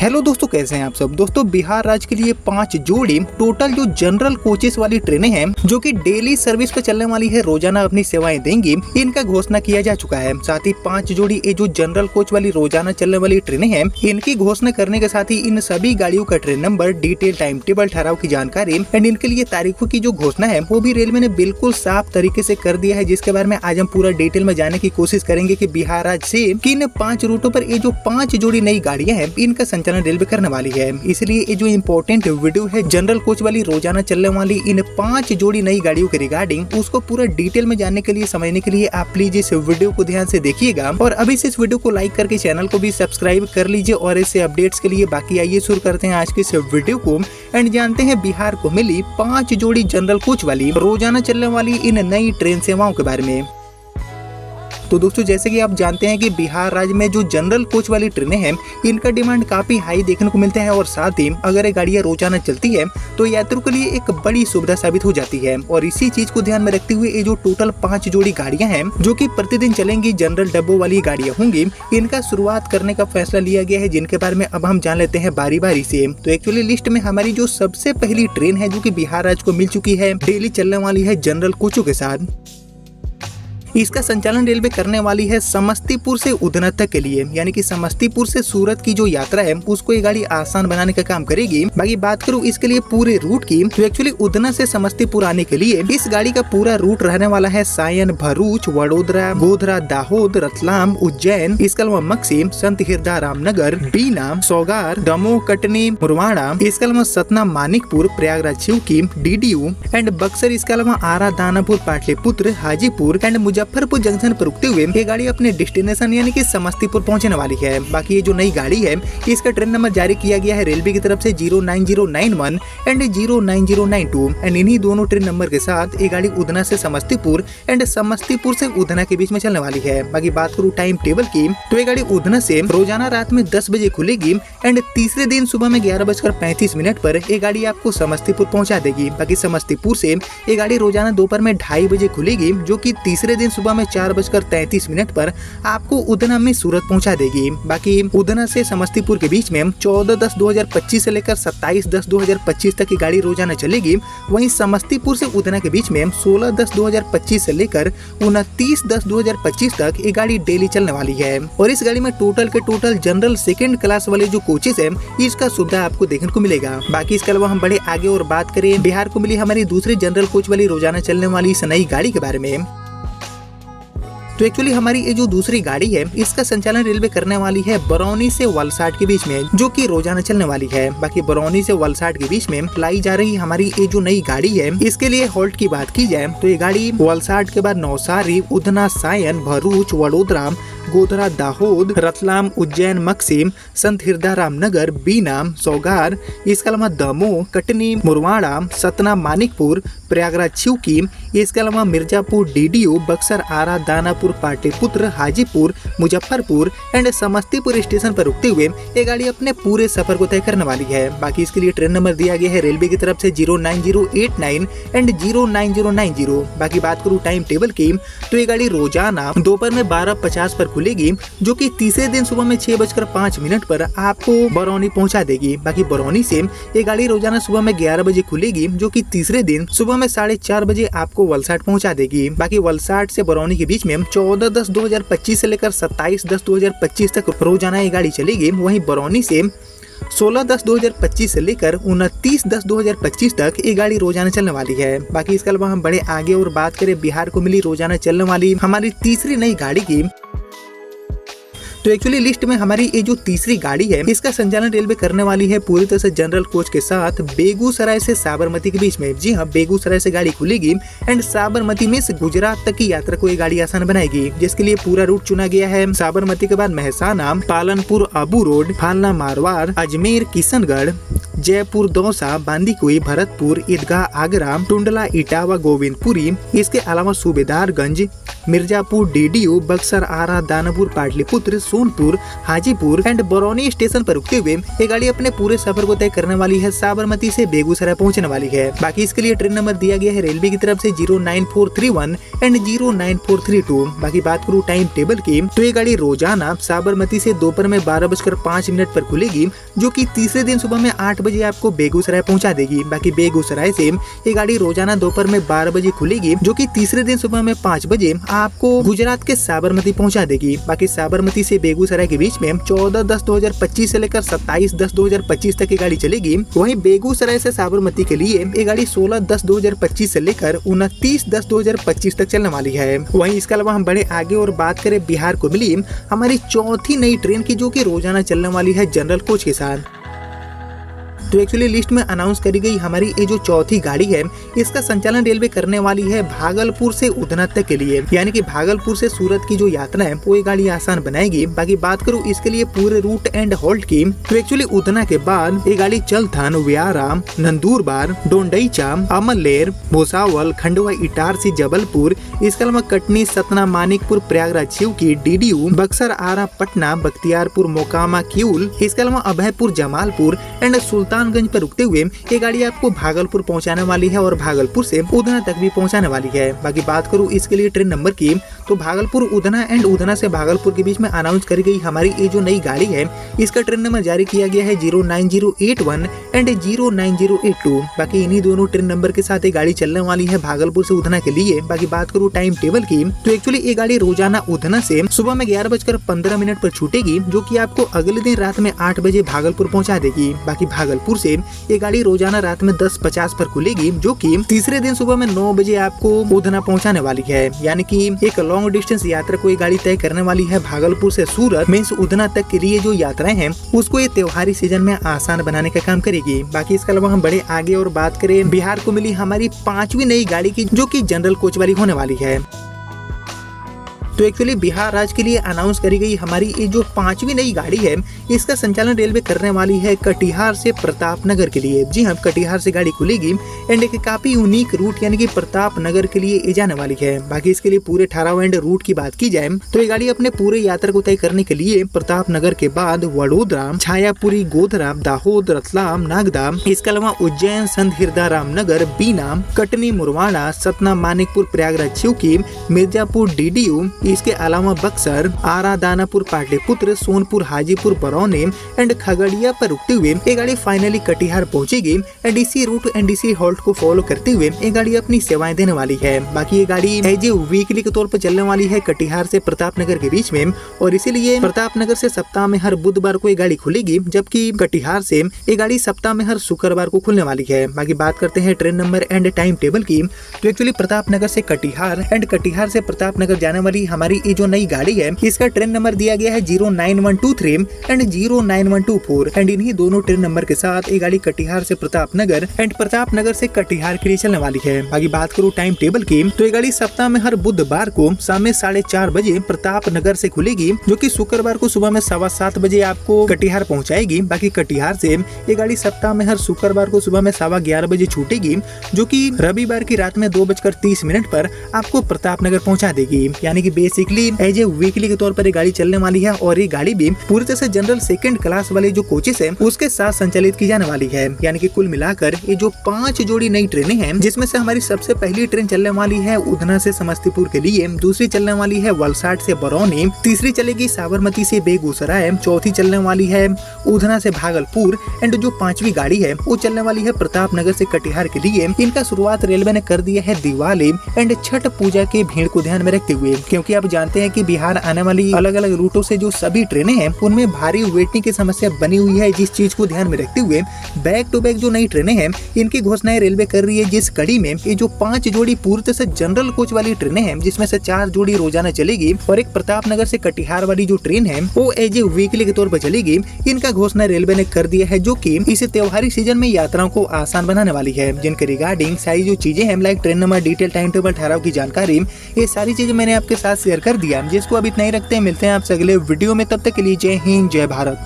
Hello दोस्तों, कैसे हैं आप सब। दोस्तों, बिहार राज्य के लिए 5 जोड़ी टोटल जो जनरल कोचेस वाली ट्रेनें हैं जो कि डेली सर्विस पे चलने वाली है, रोजाना अपनी सेवाएं देंगी, इनका घोषणा किया जा चुका है। साथ ही 5 जोड़ी ये जो जनरल कोच वाली रोजाना चलने वाली ट्रेनें हैं, इनकी घोषणा करने के साथ ही इन सभी गाड़ियों का train number, detail, time table, ठहराव की जानकारी एंड इनके लिए तारीखों की जो घोषणा है वो भी रेलवे ने बिल्कुल साफ तरीके से कर दिया है, जिसके बारे में आज हम पूरा डिटेल में जानने की कोशिश करेंगे कि बिहार राज्य से किन 5 रूटों पर ये जो 5 जोड़ी नई गाड़ियां हैं इनका संचालन रेलवे करने वाली है। इसलिए ये जो इम्पोर्टेंट वीडियो है जनरल कोच वाली रोजाना चलने वाली इन 5 जोड़ी नई गाड़ियों के रिगार्डिंग, उसको पूरा डिटेल में जानने के लिए, समझने के लिए आप प्लीज इस वीडियो को ध्यान से देखिएगा और अभी से इस वीडियो को लाइक करके चैनल को भी सब्सक्राइब कर लीजिए। और ऐसे अपडेट्स के लिए बाकी आइए शुरू करते हैं आज के इस वीडियो को एंड जानते हैं बिहार को मिली 5 जोड़ी जनरल कोच वाली रोजाना चलने वाली इन नई ट्रेन सेवाओं के बारे में। तो दोस्तों, जैसे कि आप जानते हैं कि बिहार राज्य में जो जनरल कोच वाली ट्रेनें हैं इनका डिमांड काफी हाई देखने को मिलता है और साथ ही अगर ये गाड़ियां रोजाना चलती है तो यात्रियों के लिए एक बड़ी सुविधा साबित हो जाती है। और इसी चीज को ध्यान में रखते हुए ये जो टोटल 5 जोड़ी गाड़ियां हैं जो कि प्रतिदिन चलेंगी, जनरल डब्बों वाली गाड़ियां होंगी, इनका शुरुआत करने का फैसला लिया गया है, जिनके बारे में अब हम जान लेते हैं बारी बारी से। तो एक्चुअली लिस्ट में हमारी जो सबसे पहली ट्रेन है जो कि बिहार राज्य को मिल चुकी है, डेली चलने वाली है जनरल कोचों के साथ। इसका संचालन रेलवे करने वाली है समस्तीपुर से उधना तक के लिए, यानी कि समस्तीपुर से सूरत की जो यात्रा है उसको ये गाड़ी आसान बनाने का काम करेगी। बाकी बात करूँ इसके लिए पूरे रूट की, तो एक्चुअली उधना से समस्तीपुर आने के लिए इस गाड़ी का पूरा रूट रहने वाला है सायन, भरूच, वडोदरा, गोधरा, दाहोद, रतलाम, उज्जैन, इसके अलावा मक्सी, संत हिरदा रामनगर, बीना, सौगार, दमोह, कटनी, मुरवाड़ा, इसके अलावा सतना, मानिकपुर, प्रयागराज, शिवकी, डीडीयू एंड बक्सर, इसके अलावा आरा, दानापुर, पाटलिपुत्र, हाजीपुर एंड मुजफ्फरपुर जंक्शन पर रुकते हुए ये गाड़ी अपने डेस्टिनेशन यानी कि समस्तीपुर पहुंचने वाली है। बाकी ये जो नई गाड़ी है इसका ट्रेन नंबर जारी किया गया है रेलवे की तरफ से 09091 एंड 09092 एंड इन्हीं दोनों ट्रेन नंबर के साथ ये गाड़ी उधना से समस्तीपुर एंड समस्तीपुर से उधना के बीच में चलने वाली है। बाकी बात करूँ टाइम टेबल की, तो ये गाड़ी उधना से रोजाना रात में 10 बजे खुलेगी एंड तीसरे दिन सुबह में 11:35 पर ये गाड़ी आपको समस्तीपुर पहुंचा देगी। बाकी समस्तीपुर से ये गाड़ी रोजाना दोपहर में 2:30 बजे खुलेगी, जो कि तीसरे दिन सुबह में 4:33 पर आपको उधना में सूरत पहुंचा देगी। बाकी उधना से समस्तीपुर के बीच में 14/10/2025 से लेकर 27/10/2025 तक की गाड़ी रोजाना चलेगी। वहीं समस्तीपुर से उधना के बीच में 16/10/2025 से लेकर 29/10/2025 तक ये गाड़ी डेली चलने वाली है। और इस गाड़ी में टोटल के टोटल जनरल सेकेंड क्लास वाले जो कोचेस है इसका सुविधा आपको देखने को मिलेगा। बाकी इसके अलावा हम बड़े आगे और बात करें बिहार को मिली हमारी दूसरी जनरल कोच वाली रोजाना चलने वाली इस नई गाड़ी के बारे में, तो एक्चुअली हमारी ये जो दूसरी गाड़ी है इसका संचालन रेलवे करने वाली है बरौनी से वलसाड के बीच में, जो कि रोजाना चलने वाली है। बाकी बरौनी से वलसाड के बीच में लाई जा रही हमारी ये जो नई गाड़ी है इसके लिए हॉल्ट की बात की जाए तो ये गाड़ी वलसाड के बाद नौसारी, उधना, सायन, भरूच, वडोदरा, गोधरा, दाहोद, रतलाम, उज्जैन, मक्सी, संत हिरदा रामनगर, बीना, सौगार, इसके अलावा दमोह, कटनी, मुरवाड़ा, सतना, मानिकपुर, प्रयागराज, शिवकी, इसके अलावा मिर्जापुर, डीडीयू, बक्सर, आरा, दानापुर, पाटलिपुत्र, हाजीपुर, मुजफ्फरपुर एंड समस्तीपुर स्टेशन पर रुकते हुए ये गाड़ी अपने पूरे सफर को तय करने वाली है। बाकी इसके लिए ट्रेन नंबर दिया गया है रेलवे की तरफ से 09089 एंड 09090। बाकी बात करूँ टाइम टेबल की, तो ये गाड़ी रोजाना दोपहर में 12:50 पर खुलेगी, जो कि तीसरे दिन सुबह में 6:05 पर आपको बरौनी पहुंचा देगी। बाकी बरौनी से ये गाड़ी रोजाना सुबह में 11 बजे खुलेगी, जो कि तीसरे दिन सुबह में 4:30 बजे आपको वलसाड पहुंचा देगी। बाकी वलसाड से बरौनी के बीच में 14/10/2025 से लेकर 27/10/2025 तक रोजाना ये गाड़ी चलेगी। वहीं बरौनी से 16/10/2025 से लेकर 29/10/2025 तक ये गाड़ी रोजाना चलने वाली है। बाकी इसके अलावा हम बड़े आगे और बात करें बिहार को मिली रोजाना चलने वाली हमारी तीसरी नई गाड़ी की, तो एक्चुअली लिस्ट में हमारी ये जो तीसरी गाड़ी है इसका संचालन रेलवे करने वाली है पूरी तरह से जनरल कोच के साथ बेगूसराय से साबरमती के बीच में। जी हाँ, बेगूसराय से गाड़ी खुलेगी एंड साबरमती में से गुजरात तक की यात्रा को ये गाड़ी आसान बनाएगी, जिसके लिए पूरा रूट चुना गया है साबरमती के बाद मेहसाना, पालनपुर, अबू रोड, फालना, मारवाड़, अजमेर, किशनगढ़, जयपुर, दौसा, बांदीकुई, भरतपुर, ईदगाह, आगरा, टुंडला, इटावा, गोविंदपुरी, इसके अलावा सूबेदारगंज, मिर्जापुर, डीडीयू, बक्सर, आरा, दानापुर, पाटलिपुत्र, सोनपुर, हाजीपुर एंड बरौनी स्टेशन पर रुकते हुए ये गाड़ी अपने पूरे सफर को तय करने वाली है साबरमती से बेगूसराय पहुंचने वाली है। बाकी इसके लिए ट्रेन नंबर दिया गया है रेलवे की तरफ से 09431 एंड 09432। बाकी बात करूँ टाइम टेबल की तो ये गाड़ी रोजाना साबरमती से दोपहर में 12:05 पर खुलेगी, जो कि तीसरे दिन सुबह में 8 बजे आपको बेगूसराय पहुंचा देगी। बाकी बेगूसराय से ये गाड़ी रोजाना दोपहर में 12 बजे खुलेगी, जो कि तीसरे दिन सुबह में 5 बजे आपको गुजरात के साबरमती पहुंचा देगी। बाकी साबरमती से बेगूसराय के बीच में 14/10/2025 से लेकर 27/10/2025 तक ये गाड़ी चलेगी। वहीं बेगूसराय से साबरमती के लिए ये गाड़ी 16/10/2025 से लेकर 29/10/2025 तक चलने वाली है। वहीं इसके अलावा हम बड़े आगे और बात करें बिहार को मिली हमारी चौथी नई ट्रेन की, जो कि रोजाना चलने वाली है जनरल कोच के साथ। तो एक्चुअली लिस्ट में अनाउंस करी गई हमारी ये जो चौथी गाड़ी है, इसका संचालन रेलवे करने वाली है भागलपुर से उधना तक के लिए, यानी कि भागलपुर से सूरत की जो यात्रा है वो ये गाड़ी आसान बनाएगी। बाकी बात करूँ इसके लिए पूरे रूट एंड हॉल्ट की, तो एक्चुअली उधना के बाद ये गाड़ी चलथन, व्याराम, नंदुरबार, डोंडईचा, अमलेर, भुसावल, खंडवा, इटारसी, जबलपुर, इसके अलावा कटनी, सतना, मानिकपुर, प्रयागराज, शिवकी, डीडीयू, बक्सर, आरा, पटना, बख्तियारपुर, मोकामा, किऊल, इसके अलावा अभयपुर, जमालपुर एंड सुल्तानगंज पर रुकते हुए ये गाड़ी आपको भागलपुर पहुंचाने वाली है और भागलपुर से उधना तक भी पहुंचाने वाली है। बाकी बात करूं इसके लिए ट्रेन नंबर की, तो भागलपुर उधना एंड उधना से भागलपुर के बीच में अनाउंस करी गई हमारी ये जो नई गाड़ी है, इसका ट्रेन नंबर जारी किया गया है 09081 एंड 09082। बाकी इन्हीं दोनों ट्रेन नंबर के साथ ये गाड़ी चलने वाली है भागलपुर से उधना के लिए। बाकी बात करूं टाइम टेबल की, तो एक्चुअली ये गाड़ी रोजाना उधना से सुबह में 11:15 पर छूटेगी, जो कि आपको अगले दिन रात में 8 बजे भागलपुर पहुंचा देगी। बाकी भागलपुर से ये गाड़ी रोजाना रात में 10:50 पर खुलेगी, जो कि तीसरे दिन सुबह में 9 बजे आपको उधना पहुंचाने वाली है। यानी कि एक लॉन्ग डिस्टेंस यात्रा को ये गाड़ी तय करने वाली है भागलपुर से सूरत मींस उधना तक के लिए जो यात्राएं हैं उसको ये त्योहारी सीजन में आसान बनाने का काम करेगी। बाकी इसके अलावा हम बड़े आगे और बात करें बिहार को मिली हमारी 5वीं नई गाड़ी की, जो कि जनरल कोच वाली होने वाली है। तो एक्चुअली बिहार राज्य के लिए अनाउंस करी गई हमारी ये जो 5वीं नई गाड़ी है, इसका संचालन रेलवे करने वाली है कटिहार से प्रतापनगर के लिए। जी हाँ, कटिहार से गाड़ी खुलेगी एंड एक काफी यूनिक रूट यानी कि प्रतापनगर के लिए ये जाने वाली है। बाकी इसके लिए पूरे 18 एंड रूट की बात की जाए तो ये गाड़ी अपने पूरे यात्रा को तय करने के लिए प्रतापनगर के बाद वडोदरा, छायापुरी, गोधरा, दाहोद, रतलाम, नागदा, इसके अलावा उज्जैन, संत हिरदा, रामनगर, बीना, कटनी, मुरवाड़ा, सतना, मानिकपुर, प्रयागराज, शिवकी, मिर्जापुर, डीडीयू, इसके अलावा बक्सर, आरा, दानापुर, पाटलिपुत्र, सोनपुर, हाजीपुर, बरौनी एंड खगड़िया पर रुकते हुए ये गाड़ी फाइनली कटिहार पहुंचेगी एंड इसी रूट एंड इसी हॉल्ट को फॉलो करते हुए ये गाड़ी अपनी सेवाएं देने वाली है। बाकी ये गाड़ी एज ए वीकली के तौर पर चलने वाली है कटिहार से प्रतापनगर के बीच में, और इसीलिए प्रतापनगर से सप्ताह में हर बुधवार को ये गाड़ी खुलेगी, जबकि कटिहार से ये गाड़ी सप्ताह में हर शुक्रवार को खुलने वाली है। बाकी बात करते हैं train number and time table की, तो एक्चुअली प्रतापनगर से कटिहार एंड कटिहार से प्रतापनगर जाने वाली हमारी ये जो नई गाड़ी है, इसका ट्रेन नंबर दिया गया है 09123 एंड 09124 एंड इन्हीं दोनों ट्रेन नंबर के साथ ये गाड़ी कटिहार से प्रतापनगर एंड प्रतापनगर से कटिहार के लिए चलने वाली है। बाकी बात करूँ टाइम टेबल की, तो ये गाड़ी सप्ताह में हर बुधवार को शाम में 4:30 बजे प्रतापनगर से खुलेगी, जो कि शुक्रवार को सुबह में 7:15 बजे आपको कटिहार पहुंचाएगी। बाकी कटिहार से ये गाड़ी सप्ताह में हर शुक्रवार को सुबह में 11:15 बजे छूटेगी, जो कि रविवार की रात में 2:30 पर आपको प्रतापनगर पहुंचा देगी। यानी कि बेसिकली एज ए वीकली के तौर पर ये गाड़ी चलने वाली है और ये गाड़ी भी पूरी तरह से जनरल सेकंड क्लास वाले जो कोचेस हैं उसके साथ संचालित की जाने वाली है। यानी कि कुल मिलाकर ये जो 5 जोड़ी नई ट्रेनें हैं, जिसमें से हमारी सबसे पहली ट्रेन चलने वाली है उधना से समस्तीपुर के लिए, दूसरी चलने वाली है वलसाड से बरौनी, तीसरी चलेगी साबरमती से बेगूसराय, चौथी चलने वाली है उधना से भागलपुर एंड जो 5वीं गाड़ी है वो चलने वाली है प्रतापनगर से कटिहार के लिए। इनका शुरुआत रेलवे ने कर दिया है दिवाली एंड छठ पूजा के भीड़ को ध्यान में रखते हुए, क्योंकि आप जानते हैं कि बिहार आने वाली अलग अलग रूटों से जो सभी ट्रेनें हैं उनमें भारी वेटिंग की समस्या बनी हुई है। जिस चीज को ध्यान में रखते हुए बैक टू बैक जो नई ट्रेनें हैं इनकी घोषणाएं रेलवे कर रही है, जिस कड़ी में ये जो 5 जोड़ी पूरी तरह से जनरल कोच वाली ट्रेनें हैं, जिसमें से 4 जोड़ी रोजाना चलेगी और एक प्रतापनगर से कटिहार वाली जो ट्रेन है वो एज ए वीकली के तौर पर चलेगी। इनका घोषणा रेलवे ने कर दिया है, जो कि इस त्योहारी सीजन में यात्राओं को आसान बनाने वाली है। जिनके रिगार्डिंग सारी जो चीजें हैं like train number, detail, time table, ठहराव की जानकारी, ये सारी चीजें मैंने आपके साथ शेयर कर दिया। जिसको अब इतना ही रखते हैं, मिलते हैं आपसे अगले वीडियो में, तब तक के लिए जय हिंद, जय भारत।